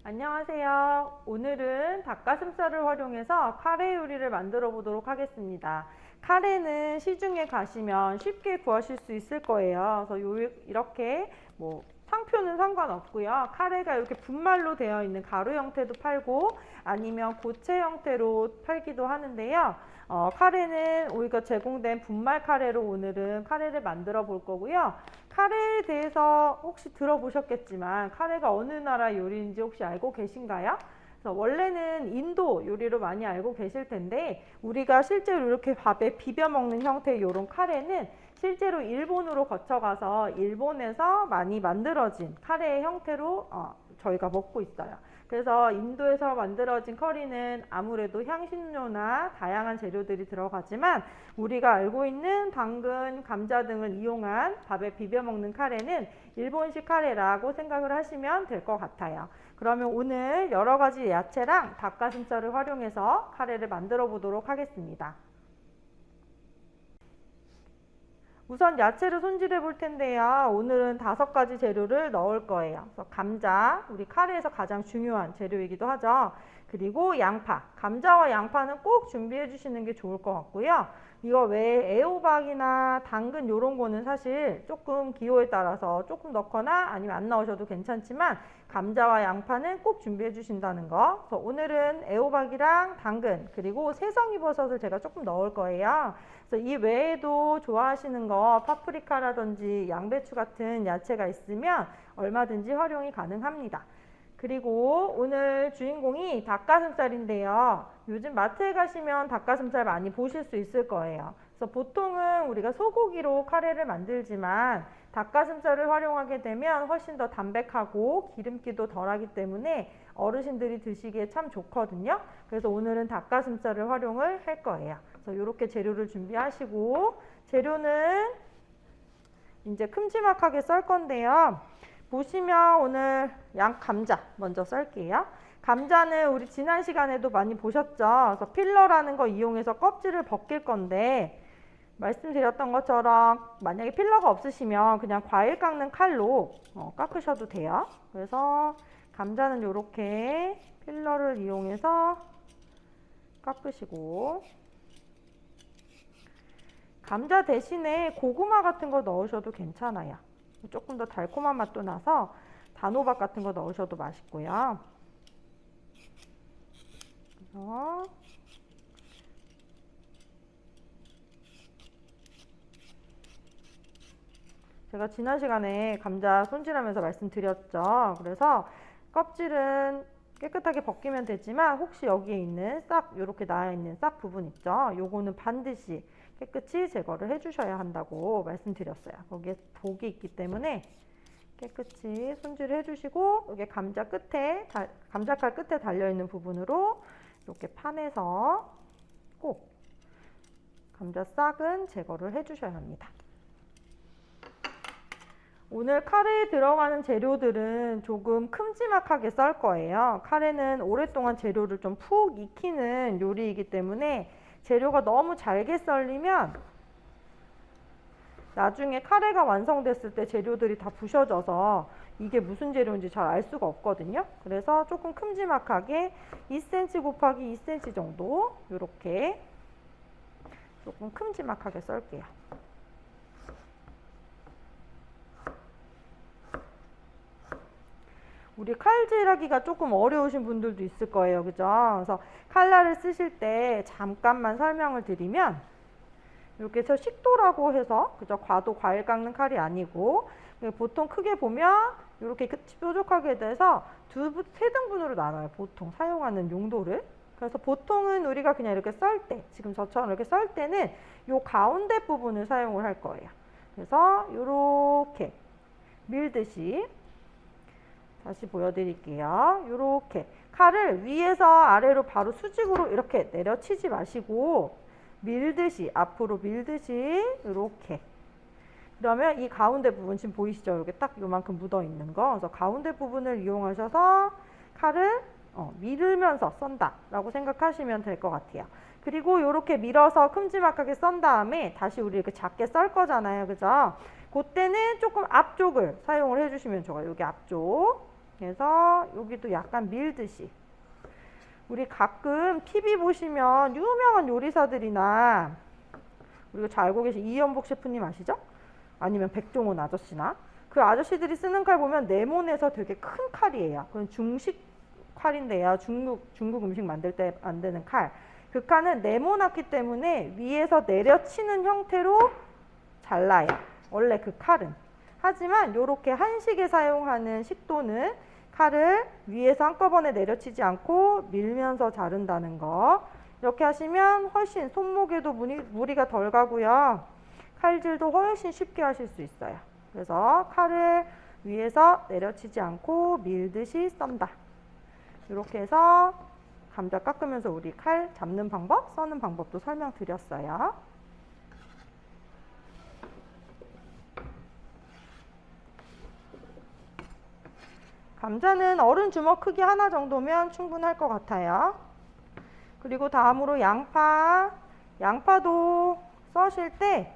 안녕하세요. 오늘은 닭가슴살을 활용해서 카레 요리를 만들어 보도록 하겠습니다. 카레는 시중에 가시면 쉽게 구하실 수 있을 거예요. 그래서 이렇게 상표는 상관없고요. 카레가 이렇게 분말로 되어 있는 가루 형태도 팔고 아니면 고체 형태로 팔기도 하는데요. 카레는 우리가 제공된 분말 카레로 오늘은 카레를 만들어 볼 거고요. 카레에 대해서 혹시 들어보셨겠지만 카레가 어느 나라 요리인지 혹시 알고 계신가요? 그래서 원래는 인도 요리로 많이 알고 계실 텐데 우리가 실제로 이렇게 밥에 비벼 먹는 형태의 이런 카레는 실제로 일본으로 거쳐가서 일본에서 많이 만들어진 카레의 형태로 저희가 먹고 있어요. 그래서 인도에서 만들어진 커리는 아무래도 향신료나 다양한 재료들이 들어가지만 우리가 알고 있는 당근, 감자 등을 이용한 밥에 비벼 먹는 카레는 일본식 카레라고 생각을 하시면 될 것 같아요. 그러면 오늘 여러 가지 야채랑 닭가슴살을 활용해서 카레를 만들어 보도록 하겠습니다. 우선 야채를 손질해 볼 텐데요. 오늘은 5가지 재료를 넣을 거예요. 그래서 감자, 우리 카레에서 가장 중요한 재료이기도 하죠. 그리고 양파, 감자와 양파는 꼭 준비해 주시는 게 좋을 것 같고요. 이거 외에 애호박이나 당근 이런 거는 사실 조금 기호에 따라서 조금 넣거나 아니면 안 넣으셔도 괜찮지만 감자와 양파는 꼭 준비해 주신다는 거. 그래서 오늘은 애호박이랑 당근 그리고 새송이버섯을 제가 조금 넣을 거예요. 그래서 이 외에도 좋아하시는 거 파프리카라든지 양배추 같은 야채가 있으면 얼마든지 활용이 가능합니다. 그리고 오늘 주인공이 닭가슴살인데요. 요즘 마트에 가시면 닭가슴살 많이 보실 수 있을 거예요. 그래서 보통은 우리가 소고기로 카레를 만들지만 닭가슴살을 활용하게 되면 훨씬 더 담백하고 기름기도 덜하기 때문에 어르신들이 드시기에 참 좋거든요. 그래서 오늘은 닭가슴살을 활용을 할 거예요. 그래서 이렇게 재료를 준비하시고 재료는 이제 큼지막하게 썰 건데요. 보시면 오늘 감자 먼저 썰게요. 감자는 우리 지난 시간에도 많이 보셨죠? 그래서 필러라는 거 이용해서 껍질을 벗길 건데 말씀드렸던 것처럼 만약에 필러가 없으시면 그냥 과일 깎는 칼로 깎으셔도 돼요. 그래서 감자는 이렇게 필러를 이용해서 깎으시고 감자 대신에 고구마 같은 거 넣으셔도 괜찮아요. 조금 더 달콤한 맛도 나서 단호박 같은 거 넣으셔도 맛있고요. 그래서 제가 지난 시간에 감자 손질하면서 말씀드렸죠. 그래서 껍질은 깨끗하게 벗기면 되지만 혹시 여기에 있는 싹 이렇게 나와 있는 싹 부분 있죠. 요거는 반드시 깨끗이 제거를 해주셔야 한다고 말씀드렸어요. 거기에 독이 있기 때문에 깨끗이 손질을 해주시고 여기 감자칼 끝에 달려있는 부분으로 이렇게 파내서 꼭 감자 싹은 제거를 해주셔야 합니다. 오늘 카레에 들어가는 재료들은 조금 큼지막하게 썰 거예요. 카레는 오랫동안 재료를 좀 푹 익히는 요리이기 때문에 재료가 너무 잘게 썰리면 나중에 카레가 완성됐을 때 재료들이 다 부셔져서 이게 무슨 재료인지 잘 알 수가 없거든요. 그래서 조금 큼지막하게 2cm 곱하기 2cm 정도 이렇게 조금 큼지막하게 썰게요. 우리 칼질하기가 조금 어려우신 분들도 있을 거예요. 그죠? 그래서 칼날을 쓰실 때 잠깐만 설명을 드리면 이렇게 해서 식도라고 해서 그죠? 과도 과일 깎는 칼이 아니고 보통 크게 보면 이렇게 뾰족하게 돼서 3등분으로 나눠요. 보통 사용하는 용도를. 그래서 보통은 우리가 그냥 이렇게 썰 때, 지금 저처럼 이렇게 썰 때는 이 가운데 부분을 사용을 할 거예요. 그래서 이렇게 밀듯이 다시 보여드릴게요. 이렇게 칼을 위에서 아래로 바로 수직으로 이렇게 내려치지 마시고 밀듯이 앞으로 밀듯이 이렇게 그러면 이 가운데 부분 지금 보이시죠? 이렇게 딱 요만큼 묻어 있는 거. 그래서 가운데 부분을 이용하셔서 칼을 밀으면서 썬다 라고 생각하시면 될 것 같아요. 그리고 이렇게 밀어서 큼지막하게 썬 다음에 다시 우리 이렇게 작게 썰 거잖아요. 그죠? 그때는 조금 앞쪽을 사용을 해주시면 좋아요. 여기 앞쪽 그래서 여기도 약간 밀듯이. 우리 가끔 TV 보시면 유명한 요리사들이나 우리가 잘 알고 계신 이연복 셰프님 아시죠? 아니면 백종원 아저씨나 그 아저씨들이 쓰는 칼 보면 네모내서 되게 큰 칼이에요. 그건 중식 칼인데요. 중국 음식 만들 때 만드는 칼. 그 칼은 네모났기 때문에 위에서 내려치는 형태로 잘라요. 원래 그 칼은. 하지만 이렇게 한식에 사용하는 식도는 칼을 위에서 한꺼번에 내려치지 않고 밀면서 자른다는 거. 이렇게 하시면 훨씬 손목에도 무리가 덜 가고요. 칼질도 훨씬 쉽게 하실 수 있어요. 그래서 칼을 위에서 내려치지 않고 밀듯이 썬다. 이렇게 해서 감자 깎으면서 우리 칼 잡는 방법, 써는 방법도 설명드렸어요. 감자는 어른 주먹 크기 하나 정도면 충분할 것 같아요. 그리고 다음으로 양파. 양파도 써실 때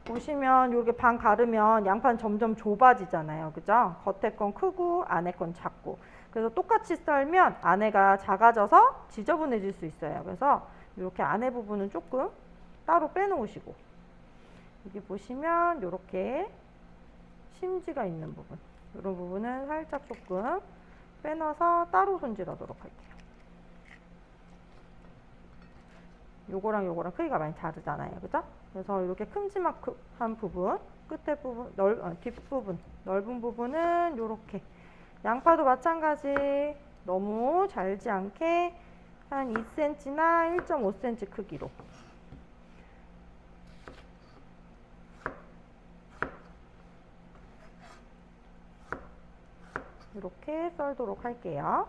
보시면 이렇게 반 가르면 양파는 점점 좁아지잖아요. 그죠? 겉에 건 크고 안에 건 작고. 그래서 똑같이 썰면 안에가 작아져서 지저분해질 수 있어요. 그래서 이렇게 안에 부분은 조금 따로 빼놓으시고, 여기 보시면 이렇게 심지가 있는 부분, 이런 부분은 살짝 조금 빼놔서 따로 손질하도록 할게요. 요거랑 요거랑 크기가 많이 다르잖아요. 그죠? 그래서 이렇게 큼지막한 부분, 끝에 부분, 뒷부분, 넓은 부분은 이렇게. 양파도 마찬가지. 너무 잘지 않게 한 2cm나 1.5cm 크기로. 이렇게 썰도록 할게요.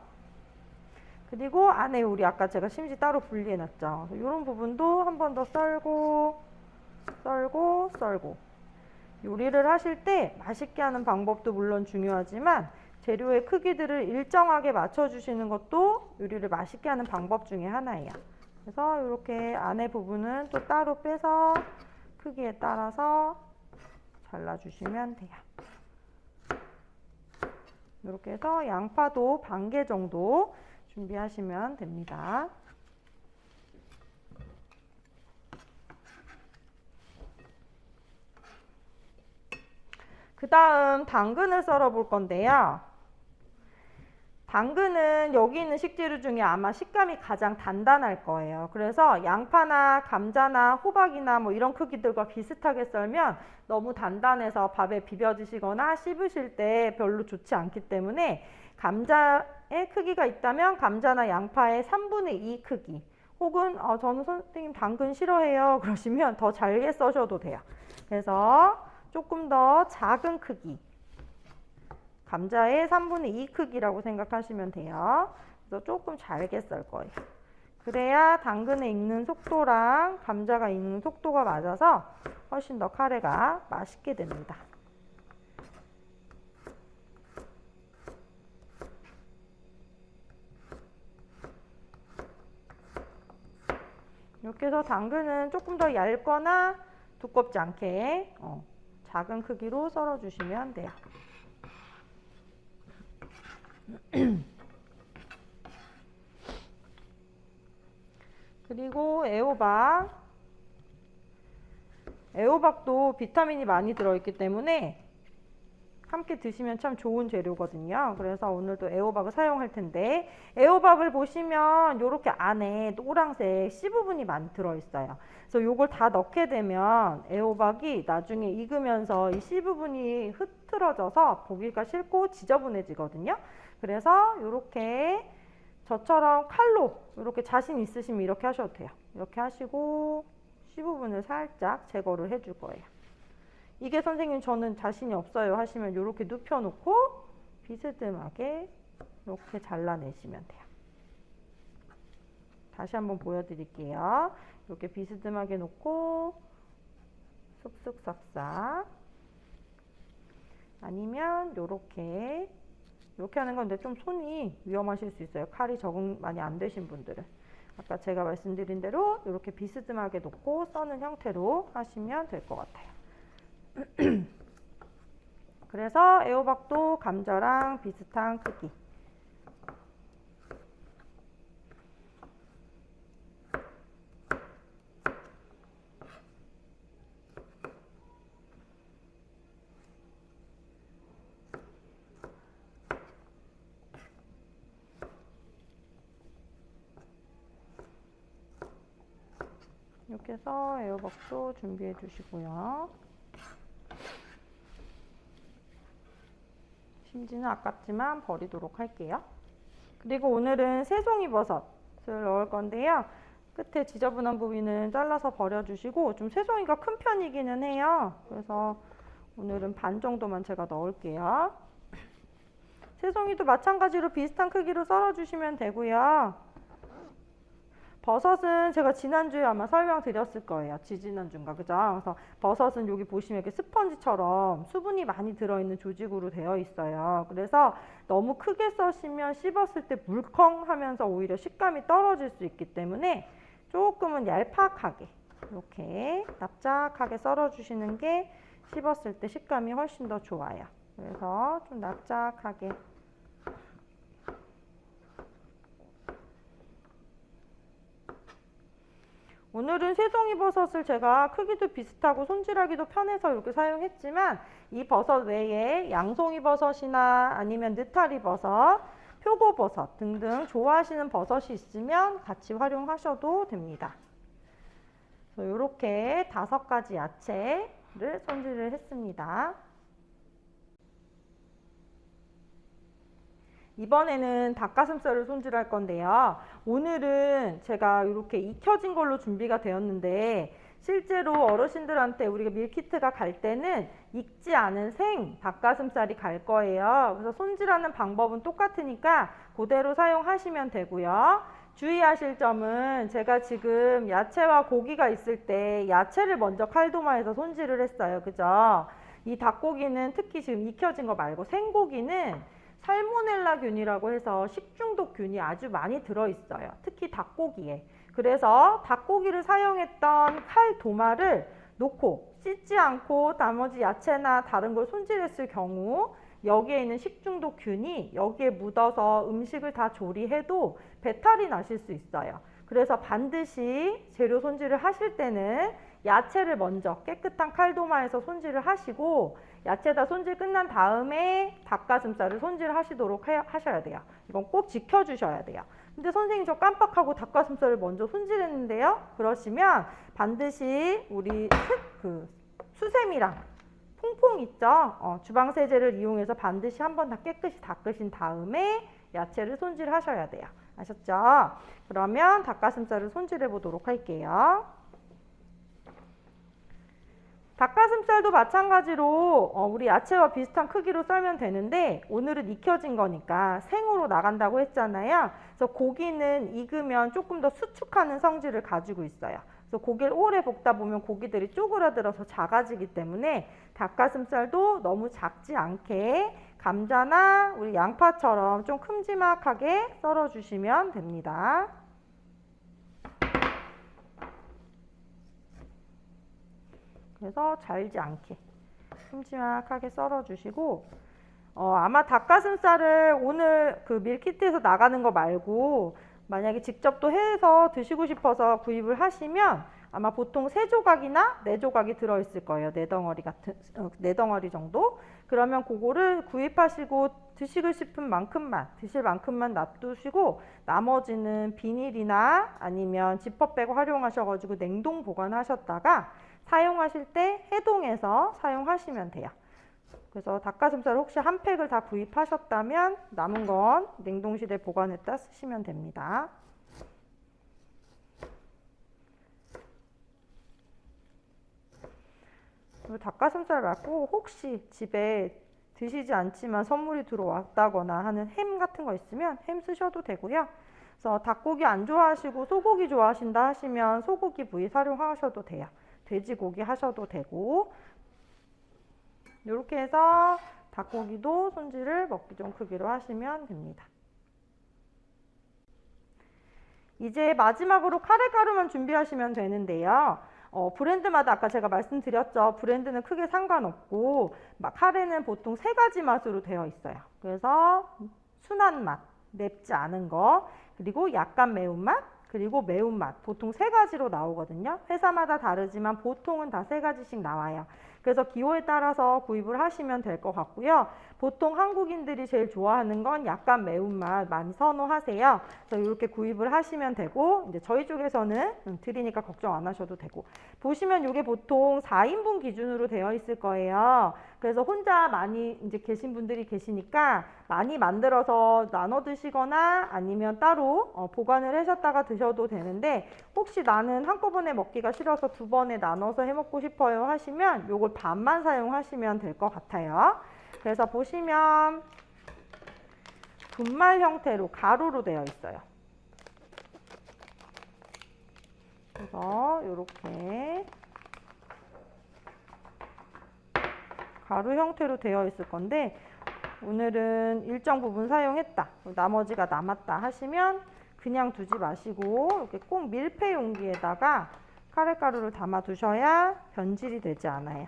그리고 안에 우리 아까 제가 심지 따로 분리해 놨죠. 이런 부분도 한 번 더 썰고 썰고 썰고. 요리를 하실 때 맛있게 하는 방법도 물론 중요하지만 재료의 크기들을 일정하게 맞춰주시는 것도 요리를 맛있게 하는 방법 중에 하나예요. 그래서 이렇게 안에 부분은 또 따로 빼서 크기에 따라서 잘라주시면 돼요. 이렇게 해서 양파도 반 개 정도 준비하시면 됩니다. 그 다음 당근을 썰어 볼 건데요. 당근은 여기 있는 식재료 중에 아마 식감이 가장 단단할 거예요. 그래서 양파나 감자나 호박이나 뭐 이런 크기들과 비슷하게 썰면 너무 단단해서 밥에 비벼 드시거나 씹으실 때 별로 좋지 않기 때문에 감자의 크기가 있다면 감자나 양파의 3분의 2 크기, 혹은 저는 선생님 당근 싫어해요 그러시면 더 잘게 써셔도 돼요. 그래서 조금 더 작은 크기, 감자의 3분의 2 크기라고 생각하시면 돼요. 그래서 조금 잘게 썰 거예요. 그래야 당근에 익는 속도랑 감자가 익는 속도가 맞아서 훨씬 더 카레가 맛있게 됩니다. 이렇게 해서 당근은 조금 더 얇거나 두껍지 않게 작은 크기로 썰어 주시면 돼요. 그리고 애호박. 애호박도 비타민이 많이 들어있기 때문에 함께 드시면 참 좋은 재료거든요. 그래서 오늘도 애호박을 사용할 텐데, 애호박을 보시면 이렇게 안에 노란색 씨 부분이 많이 들어있어요. 그래서 이걸 다 넣게 되면 애호박이 나중에 익으면서 이 씨 부분이 흐트러져서 보기가 싫고 지저분해지거든요. 그래서 이렇게 저처럼 칼로 이렇게 자신 있으시면 이렇게 하셔도 돼요. 이렇게 하시고 씨 부분을 살짝 제거를 해줄 거예요. 이게 선생님 저는 자신이 없어요 하시면 이렇게 눕혀놓고 비스듬하게 이렇게 잘라내시면 돼요. 다시 한번 보여드릴게요. 이렇게 비스듬하게 놓고 쓱쓱 싹싹, 아니면 이렇게 하는 건데 좀 손이 위험하실 수 있어요. 칼이 적응 많이 안 되신 분들은. 아까 제가 말씀드린 대로 이렇게 비스듬하게 놓고 써는 형태로 하시면 될 것 같아요. 그래서 애호박도 감자랑 비슷한 크기. 이렇게 해서 애호박도 준비해 주시고요. 심지는 아깝지만 버리도록 할게요. 그리고 오늘은 새송이버섯을 넣을 건데요. 끝에 지저분한 부위는 잘라서 버려주시고, 좀 새송이가 큰 편이기는 해요. 그래서 오늘은 반 정도만 제가 넣을게요. 새송이도 마찬가지로 비슷한 크기로 썰어주시면 되고요. 버섯은 제가 지난주에 아마 설명드렸을 거예요. 지지난주인가, 그죠? 그래서 버섯은 여기 보시면 이렇게 스펀지처럼 수분이 많이 들어있는 조직으로 되어 있어요. 그래서 너무 크게 써시면 씹었을 때 물컹하면서 오히려 식감이 떨어질 수 있기 때문에 조금은 얄팍하게 이렇게 납작하게 썰어주시는 게 씹었을 때 식감이 훨씬 더 좋아요. 그래서 좀 납작하게. 오늘은 새송이버섯을 제가 크기도 비슷하고 손질하기도 편해서 이렇게 사용했지만, 이 버섯 외에 양송이버섯이나 아니면 느타리버섯, 표고버섯 등등 좋아하시는 버섯이 있으면 같이 활용하셔도 됩니다. 그래서 이렇게 5가지 야채를 손질을 했습니다. 이번에는 닭가슴살을 손질할 건데요. 오늘은 제가 이렇게 익혀진 걸로 준비가 되었는데, 실제로 어르신들한테 우리가 밀키트가 갈 때는 익지 않은 생 닭가슴살이 갈 거예요. 그래서 손질하는 방법은 똑같으니까 그대로 사용하시면 되고요. 주의하실 점은, 제가 지금 야채와 고기가 있을 때 야채를 먼저 칼도마에서 손질을 했어요. 그죠? 이 닭고기는 특히 지금 익혀진 거 말고 생고기는 살모넬라균이라고 해서 식중독균이 아주 많이 들어있어요. 특히 닭고기에. 그래서 닭고기를 사용했던 칼 도마를 놓고 씻지 않고 나머지 야채나 다른 걸 손질했을 경우 여기에 있는 식중독균이 여기에 묻어서 음식을 다 조리해도 배탈이 나실 수 있어요. 그래서 반드시 재료 손질을 하실 때는 야채를 먼저 깨끗한 칼도마에서 손질을 하시고, 야채 다 손질 끝난 다음에 닭가슴살을 손질하시도록 하셔야 돼요. 이건 꼭 지켜주셔야 돼요. 근데 선생님 저 깜빡하고 닭가슴살을 먼저 손질했는데요? 그러시면 반드시 우리 수세미랑 퐁퐁 있죠? 주방세제를 이용해서 반드시 한번 다 깨끗이 닦으신 다음에 야채를 손질하셔야 돼요. 아셨죠? 그러면 닭가슴살을 손질해 보도록 할게요. 닭가슴살도 마찬가지로 우리 야채와 비슷한 크기로 썰면 되는데, 오늘은 익혀진 거니까 생으로 나간다고 했잖아요. 그래서 고기는 익으면 조금 더 수축하는 성질을 가지고 있어요. 그래서 고기를 오래 볶다 보면 고기들이 쪼그라들어서 작아지기 때문에 닭가슴살도 너무 작지 않게 감자나 우리 양파처럼 좀 큼지막하게 썰어주시면 됩니다. 그래서 잘지 않게 큼지막하게 썰어주시고, 아마 닭가슴살을 오늘 그 밀키트에서 나가는 거 말고 만약에 직접 또 해서 드시고 싶어서 구입을 하시면 아마 보통 3조각이나 4조각이 들어있을 거예요. 4덩어리 정도. 그러면 그거를 구입하시고 드시고 싶은 만큼만, 드실 만큼만 놔두시고 나머지는 비닐이나 아니면 지퍼백 활용하셔가지고 냉동 보관하셨다가 사용하실 때 해동해서 사용하시면 돼요. 그래서 닭가슴살 혹시 한 팩을 다 구입하셨다면 남은 건 냉동실에 보관했다 쓰시면 됩니다. 그리고 닭가슴살 말고 혹시 집에 드시지 않지만 선물이 들어왔다거나 하는 햄 같은 거 있으면 햄 쓰셔도 되고요. 그래서 닭고기 안 좋아하시고 소고기 좋아하신다 하시면 소고기 부위 활용하셔도 돼요. 돼지고기 하셔도 되고, 이렇게 해서 닭고기도 손질을 먹기 좋은 크기로 하시면 됩니다. 이제 마지막으로 카레가루만 준비하시면 되는데요. 브랜드마다 아까 제가 말씀드렸죠. 브랜드는 크게 상관없고 카레는 보통 세 가지 맛으로 되어 있어요. 그래서 순한 맛, 맵지 않은 거, 그리고 약간 매운맛, 그리고 매운맛. 보통 세 가지로 나오거든요. 회사마다 다르지만 보통은 다 세 가지씩 나와요. 그래서 기호에 따라서 구입을 하시면 될 것 같고요. 보통 한국인들이 제일 좋아하는 건 약간 매운맛 많이 선호하세요. 그래서 이렇게 구입을 하시면 되고, 이제 저희 쪽에서는 드리니까 걱정 안 하셔도 되고. 보시면 이게 보통 4인분 기준으로 되어 있을 거예요. 그래서 혼자 많이 이제 계신 분들이 계시니까 많이 만들어서 나눠 드시거나 아니면 따로 보관을 하셨다가 드셔도 되는데, 혹시 나는 한꺼번에 먹기가 싫어서 두 번에 나눠서 해 먹고 싶어요 하시면 요걸 반만 사용하시면 될 것 같아요. 그래서 보시면 분말 형태로 가루로 되어 있어요. 그래서 이렇게 가루 형태로 되어 있을 건데, 오늘은 일정 부분 사용했다, 나머지가 남았다 하시면 그냥 두지 마시고 이렇게 꼭 밀폐 용기에다가 카레가루를 담아 두셔야 변질이 되지 않아요.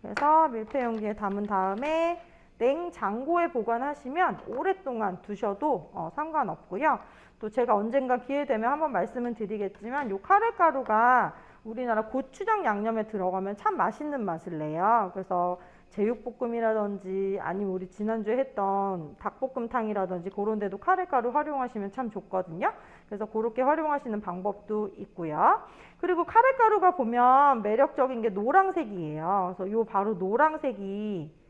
그래서 밀폐 용기에 담은 다음에 냉장고에 보관하시면 오랫동안 두셔도 상관없고요. 또 제가 언젠가 기회 되면 한번 말씀을 드리겠지만 이 카레가루가 우리나라 고추장 양념에 들어가면 참 맛있는 맛을 내요. 그래서 제육볶음이라든지 아니면 우리 지난주에 했던 닭볶음탕이라든지 그런 데도 카레가루 활용하시면 참 좋거든요. 그래서 그렇게 활용하시는 방법도 있고요. 그리고 카레가루가 보면 매력적인 게 노란색이에요. 그래서 요 바로 노란색이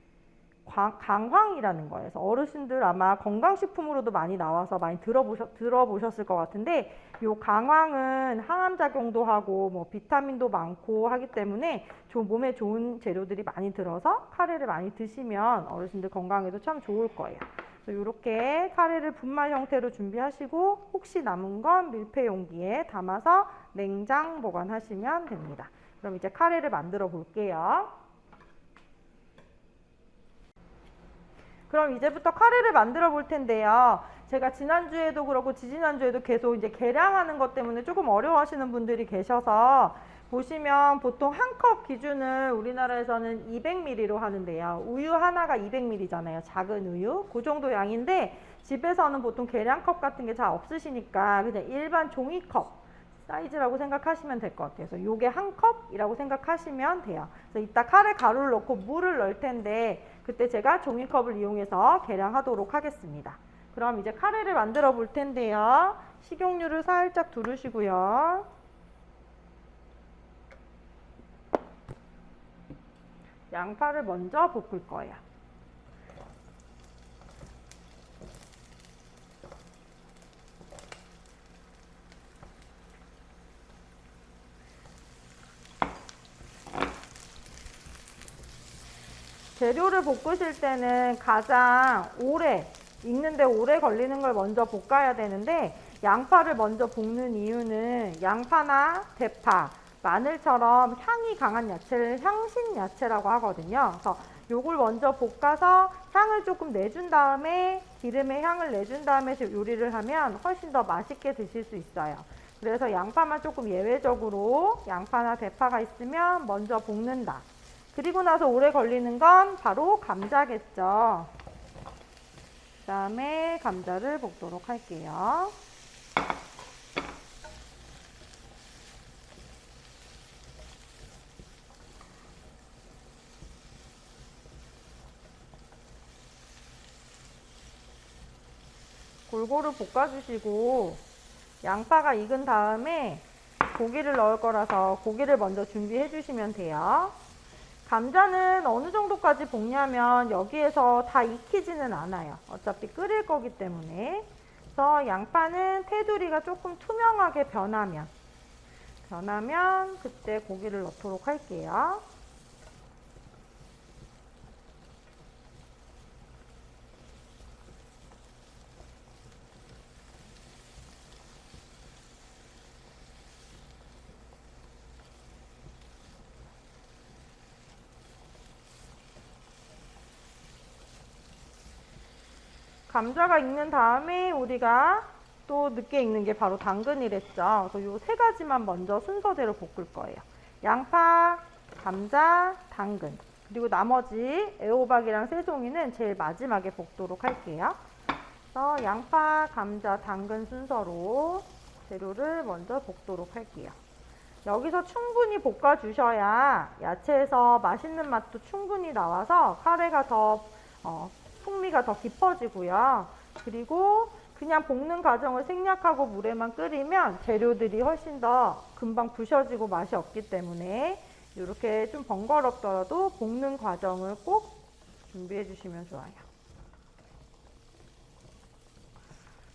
강황이라는 거예요. 그래서 어르신들 아마 건강식품으로도 많이 나와서 많이 들어보셨을 것 같은데, 요 강황은 항암작용도 하고 뭐 비타민도 많고 하기 때문에 몸에 좋은 재료들이 많이 들어서 카레를 많이 드시면 어르신들 건강에도 참 좋을 거예요. 그래서 이렇게 카레를 분말 형태로 준비하시고 혹시 남은 건 밀폐 용기에 담아서 냉장 보관하시면 됩니다. 그럼 이제 카레를 만들어 볼게요. 그럼 이제부터 카레를 만들어 볼 텐데요. 제가 지난주에도 그렇고 지지난주에도 계속 이제 계량하는 것 때문에 조금 어려워하시는 분들이 계셔서, 보시면 보통 한 컵 기준을 우리나라에서는 200ml로 하는데요. 우유 하나가 200ml잖아요. 작은 우유. 그 정도 양인데 집에서는 보통 계량컵 같은 게 잘 없으시니까 그냥 일반 종이컵 사이즈라고 생각하시면 될 것 같아요. 그래서 요게 한 컵이라고 생각하시면 돼요. 그래서 이따 카레 가루를 넣고 물을 넣을 텐데 그때 제가 종이컵을 이용해서 계량하도록 하겠습니다. 그럼 이제 카레를 만들어 볼 텐데요. 식용유를 살짝 두르시고요. 양파를 먼저 볶을 거예요. 재료를 볶으실 때는 가장 오래 익는데 오래 걸리는 걸 먼저 볶아야 되는데, 양파를 먼저 볶는 이유는 양파나 대파, 마늘처럼 향이 강한 야채를 향신 야채라고 하거든요. 그래서 요걸 먼저 볶아서 향을 조금 내준 다음에, 기름의 향을 내준 다음에 요리를 하면 훨씬 더 맛있게 드실 수 있어요. 그래서 양파만 조금 예외적으로 양파나 대파가 있으면 먼저 볶는다. 그리고 나서 오래 걸리는 건 바로 감자겠죠. 그 다음에 감자를 볶도록 할게요. 골고루 볶아주시고, 양파가 익은 다음에 고기를 넣을 거라서 고기를 먼저 준비해 주시면 돼요. 감자는 어느 정도까지 볶냐면 여기에서 다 익히지는 않아요. 어차피 끓일 거기 때문에. 그래서 양파는 테두리가 조금 투명하게 변하면 그때 고기를 넣도록 할게요. 감자가 익는 다음에 우리가 또 늦게 익는 게 바로 당근이랬죠. 그래서 요 세 가지만 먼저 순서대로 볶을 거예요. 양파, 감자, 당근. 그리고 나머지 애호박이랑 새송이는 제일 마지막에 볶도록 할게요. 그래서 양파, 감자, 당근 순서로 재료를 먼저 볶도록 할게요. 여기서 충분히 볶아주셔야 야채에서 맛있는 맛도 충분히 나와서 카레가 더 풍미가 더 깊어지고요. 그리고 그냥 볶는 과정을 생략하고 물에만 끓이면 재료들이 훨씬 더 금방 부셔지고 맛이 없기 때문에 이렇게 좀 번거롭더라도 볶는 과정을 꼭 준비해 주시면 좋아요.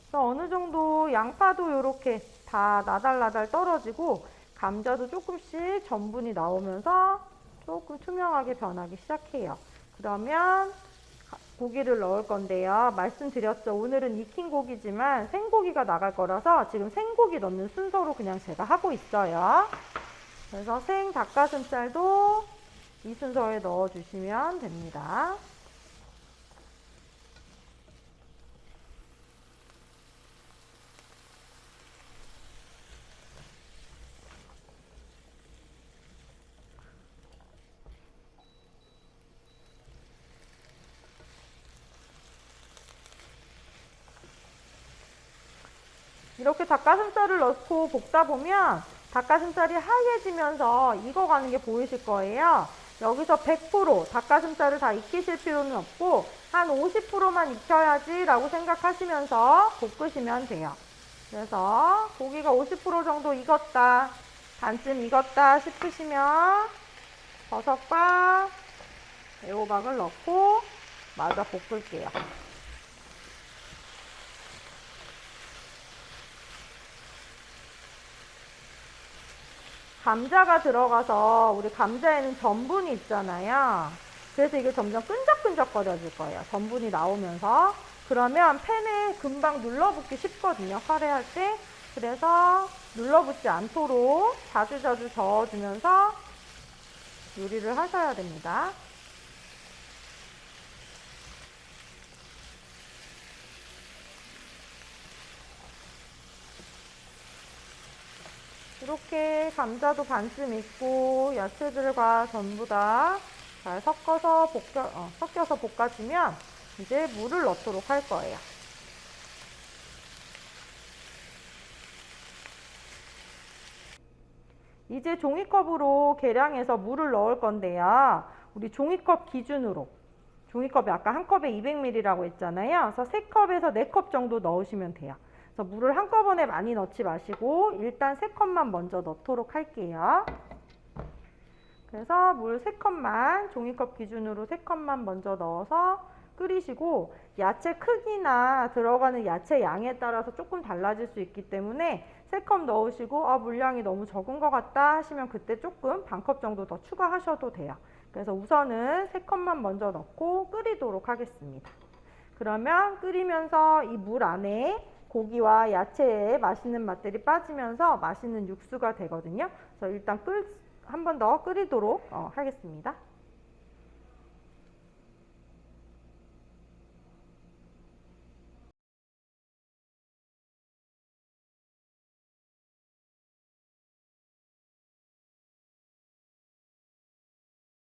그래서 어느 정도 양파도 이렇게 다 나달나달 떨어지고 감자도 조금씩 전분이 나오면서 조금 투명하게 변하기 시작해요. 그러면 고기를 넣을 건데요. 말씀드렸죠. 오늘은 익힌 고기지만 생고기가 나갈 거라서 지금 생고기 넣는 순서로 그냥 제가 하고 있어요. 그래서 생 닭가슴살도 이 순서에 넣어주시면 됩니다. 이렇게 닭가슴살을 넣고 볶다 보면 닭가슴살이 하얘지면서 익어가는 게 보이실 거예요. 여기서 100% 닭가슴살을 다 익히실 필요는 없고 한 50%만 익혀야지 라고 생각하시면서 볶으시면 돼요. 그래서 고기가 50% 정도 익었다, 반쯤 익었다 싶으시면 버섯과 애호박을 넣고 마저 볶을게요. 감자가 들어가서 우리 감자에는 전분이 있잖아요. 그래서 이게 점점 끈적끈적거려질 거예요. 전분이 나오면서. 그러면 팬에 금방 눌러붙기 쉽거든요. 카레할 때. 그래서 눌러붙지 않도록 자주자주 저어주면서 요리를 하셔야 됩니다. 이렇게 감자도 반쯤 익고 야채들과 전부 다 잘 섞어서 섞여서 볶아주면 이제 물을 넣도록 할 거예요. 이제 종이컵으로 계량해서 물을 넣을 건데요. 우리 종이컵 기준으로 종이컵이 아까 한 컵에 200ml라고 했잖아요. 그래서 3컵에서 4컵 정도 넣으시면 돼요. 그래서 물을 한꺼번에 많이 넣지 마시고 일단 3컵만 먼저 넣도록 할게요. 그래서 물 3컵만, 종이컵 기준으로 3컵만 먼저 넣어서 끓이시고 야채 크기나 들어가는 야채 양에 따라서 조금 달라질 수 있기 때문에 3컵 넣으시고 물량이 너무 적은 것 같다 하시면 그때 조금 반컵 정도 더 추가하셔도 돼요. 그래서 우선은 3컵만 먼저 넣고 끓이도록 하겠습니다. 그러면 끓이면서 이 물 안에 고기와 야채의 맛있는 맛들이 빠지면서 맛있는 육수가 되거든요. 그래서 일단 한 번 더 끓이도록 하겠습니다.